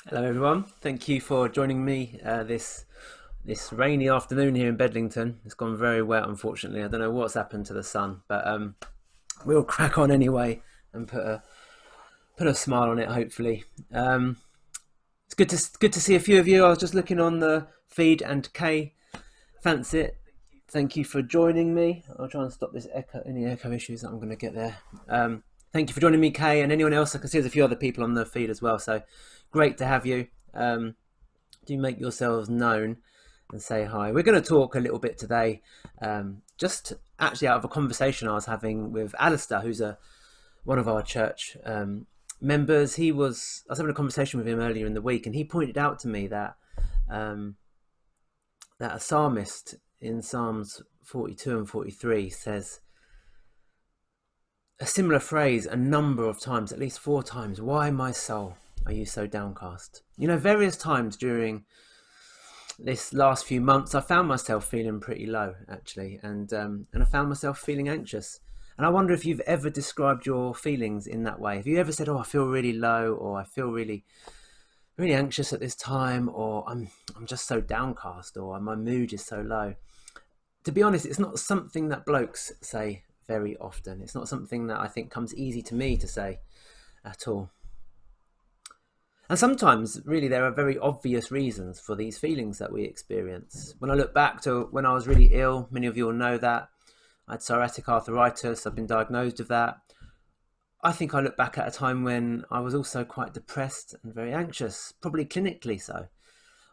Hello everyone. Thank you for joining me this rainy afternoon here in Bedlington. It's gone very wet, unfortunately. I don't know what's happened to the sun, but we'll crack on anyway and put a smile on it. Hopefully, it's good to see a few of you. I was just looking on the feed, and Kay, fancy it. Thank you for joining me. I'll try and stop this echo, any echo issues that I'm going to get there. Thank you for joining me, Kay, and anyone else. I can see there's a few other people on the feed as well. So great to have you. Do make yourselves known and say hi. We're going to talk a little bit today, just actually out of a conversation I was having with Alistair, who's one of our church members. I was having a conversation with him earlier in the week, and he pointed out to me that a psalmist in Psalms 42 and 43 says a similar phrase a number of times, at least 4 times. Why, my soul, are you so downcast? You know, various times during this last few months, I found myself feeling pretty low, actually, and I found myself feeling anxious. And I wonder if you've ever described your feelings in that way. Have you ever said, "Oh, I feel really low," or "I feel really, really anxious at this time," or "I'm just so downcast," or "My mood is so low"? To be honest, it's not something that blokes say very often. It's not something that I think comes easy to me to say at all. And sometimes, really, there are very obvious reasons for these feelings that we experience. When I look back to when I was really ill, many of you will know that I had psoriatic arthritis. I've been diagnosed with that. I think I look back at a time when I was also quite depressed and very anxious, probably clinically so.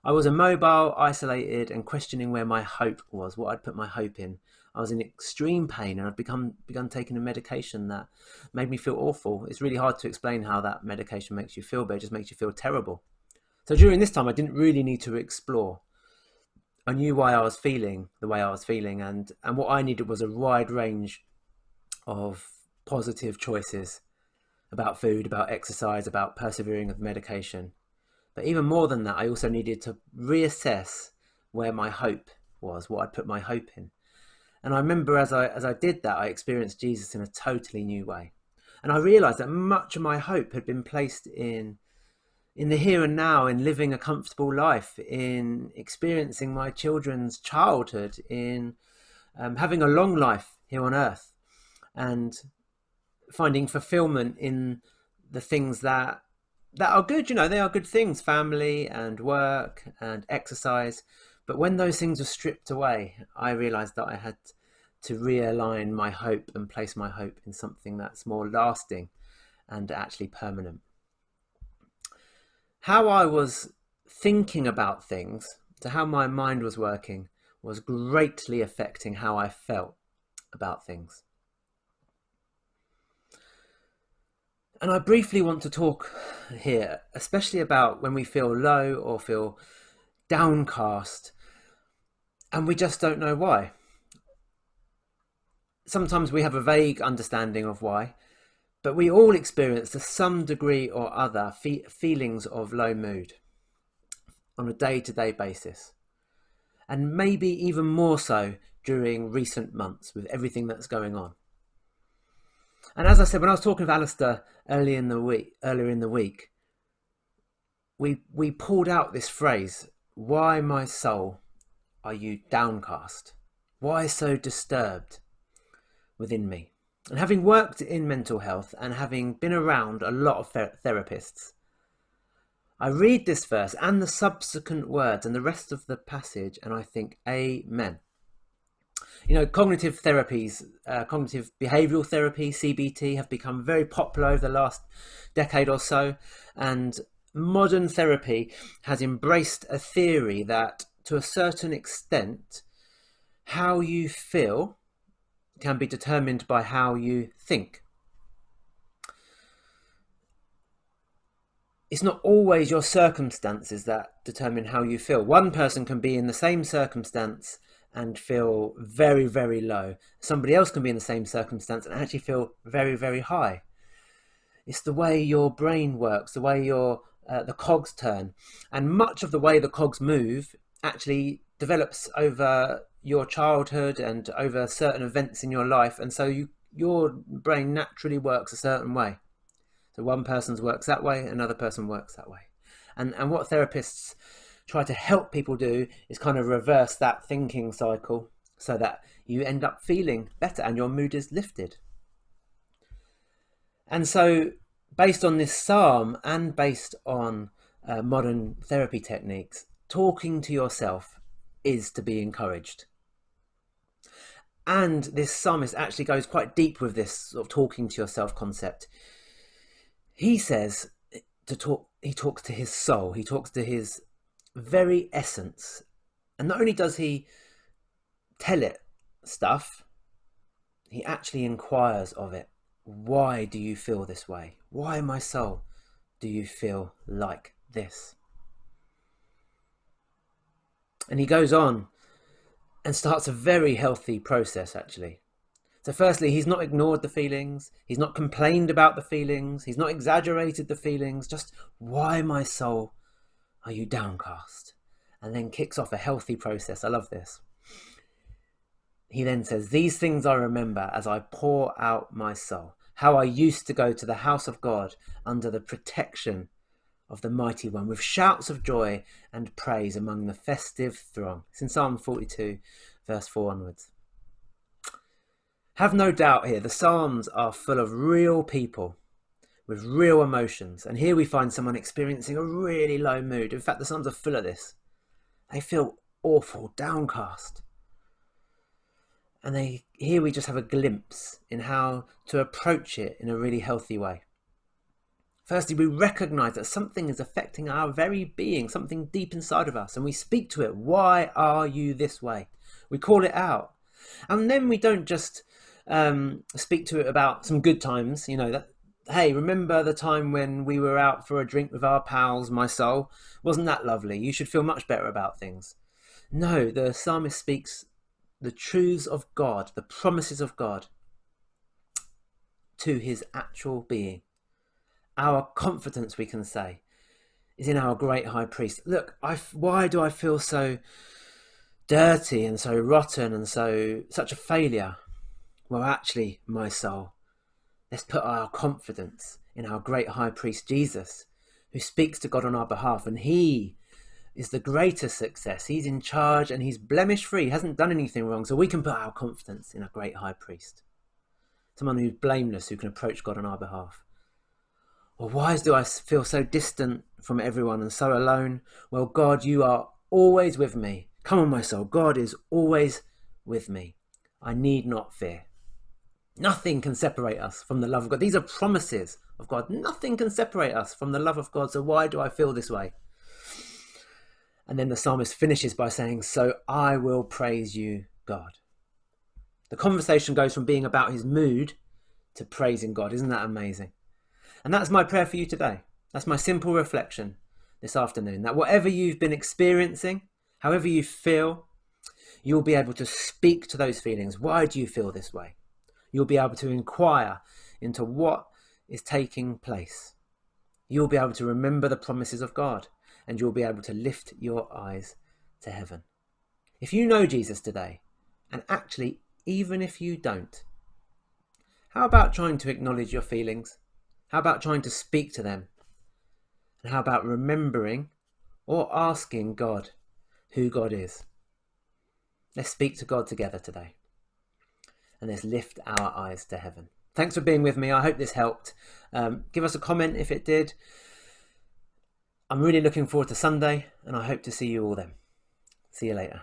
I was immobile, isolated, and questioning where my hope was, what I'd put my hope in. I was in extreme pain, and I'd begun taking a medication that made me feel awful. It's really hard to explain how that medication makes you feel, but it just makes you feel terrible. So during this time, I didn't really need to explore. I knew why I was feeling the way I was feeling, and what I needed was a wide range of positive choices about food, about exercise, about persevering with medication. But even more than that, I also needed to reassess where my hope was, what I'd put my hope in. And I remember as I did that, I experienced Jesus in a totally new way. And I realized that much of my hope had been placed in the here and now, in living a comfortable life, in experiencing my children's childhood, in having a long life here on earth, and finding fulfillment in the things that are good. You know, they are good things: family and work and exercise. But when those things were stripped away, I realized that I had to realign my hope and place my hope in something that's more lasting and actually permanent. How I was thinking about things, to how my mind was working, was greatly affecting how I felt about things. And I briefly want to talk here, especially about when we feel low or feel downcast, and we just don't know why. Sometimes we have a vague understanding of why, but we all experience to some degree or other feelings of low mood on a day-to-day basis, and maybe even more so during recent months with everything that's going on. And as I said, when I was talking with Alistair earlier in the week, we pulled out this phrase: "Why, my soul, are you downcast? Why so disturbed within me?" And having worked in mental health and having been around a lot of therapists, I read this verse and the subsequent words and the rest of the passage, and I think, amen. You know, cognitive therapies, cognitive behavioural therapy, CBT, have become very popular over the last decade or so. And modern therapy has embraced a theory that, to a certain extent, how you feel can be determined by how you think. It's not always your circumstances that determine how you feel. One person can be in the same circumstance and feel very, very low. Somebody else can be in the same circumstance and actually feel very, very high. It's the way your brain works, the way the cogs turn. And much of the way the cogs move actually develops over your childhood and over certain events in your life. And so your brain naturally works a certain way. So one person's works that way, another person works that way. And what therapists try to help people do is kind of reverse that thinking cycle so that you end up feeling better and your mood is lifted. And so based on this psalm and based on modern therapy techniques, talking to yourself is to be encouraged. And this psalmist actually goes quite deep with this sort of talking to yourself concept. He says he talks to his soul, he talks to his very essence. And not only does he tell it stuff, he actually inquires of it. Why do you feel this way? Why, my soul, do you feel like this? And he goes on and starts a very healthy process, actually. So firstly, he's not ignored the feelings. He's not complained about the feelings. He's not exaggerated the feelings. Just, why, my soul, are you downcast? And then kicks off a healthy process. I love this. He then says, these things I remember as I pour out my soul, how I used to go to the house of God under the protection of the Mighty One, with shouts of joy and praise among the festive throng. It's in Psalm 42, verse 4 onwards. Have no doubt here, the Psalms are full of real people with real emotions. And here we find someone experiencing a really low mood. In fact, the Psalms are full of this. They feel awful, downcast. And here we just have a glimpse in how to approach it in a really healthy way. Firstly, we recognize that something is affecting our very being, something deep inside of us, and we speak to it. Why are you this way? We call it out. And then we don't just speak to it about some good times, that, hey, remember the time when we were out for a drink with our pals, my soul? Wasn't that lovely? You should feel much better about things. No, the psalmist speaks the truths of God, the promises of God, to his actual being. Our confidence, we can say, is in our great high priest. Look, why do I feel so dirty and so rotten and such a failure? Well, actually, my soul, let's put our confidence in our great high priest Jesus, who speaks to God on our behalf, and he is the greatest success. He's in charge and he's blemish free. He hasn't done anything wrong. So we can put our confidence in a great high priest, someone who's blameless, who can approach God on our behalf. Or why do I feel so distant from everyone and so alone? Well, God, you are always with me. Come on, my soul. God is always with me. I need not fear. Nothing can separate us from the love of God. These are promises of God. Nothing can separate us from the love of God. So why do I feel this way? And then the psalmist finishes by saying, so I will praise you, God. The conversation goes from being about his mood to praising God. Isn't that amazing? And that's my prayer for you today. That's my simple reflection this afternoon, that whatever you've been experiencing, however you feel, you'll be able to speak to those feelings. Why do you feel this way? You'll be able to inquire into what is taking place. You'll be able to remember the promises of God, and you'll be able to lift your eyes to heaven. If you know Jesus today, and actually, even if you don't, how about trying to acknowledge your feelings? How about trying to speak to them? And how about remembering or asking God who God is? Let's speak to God together today. And let's lift our eyes to heaven. Thanks for being with me. I hope this helped. Give us a comment if it did. I'm really looking forward to Sunday, and I hope to see you all then. See you later.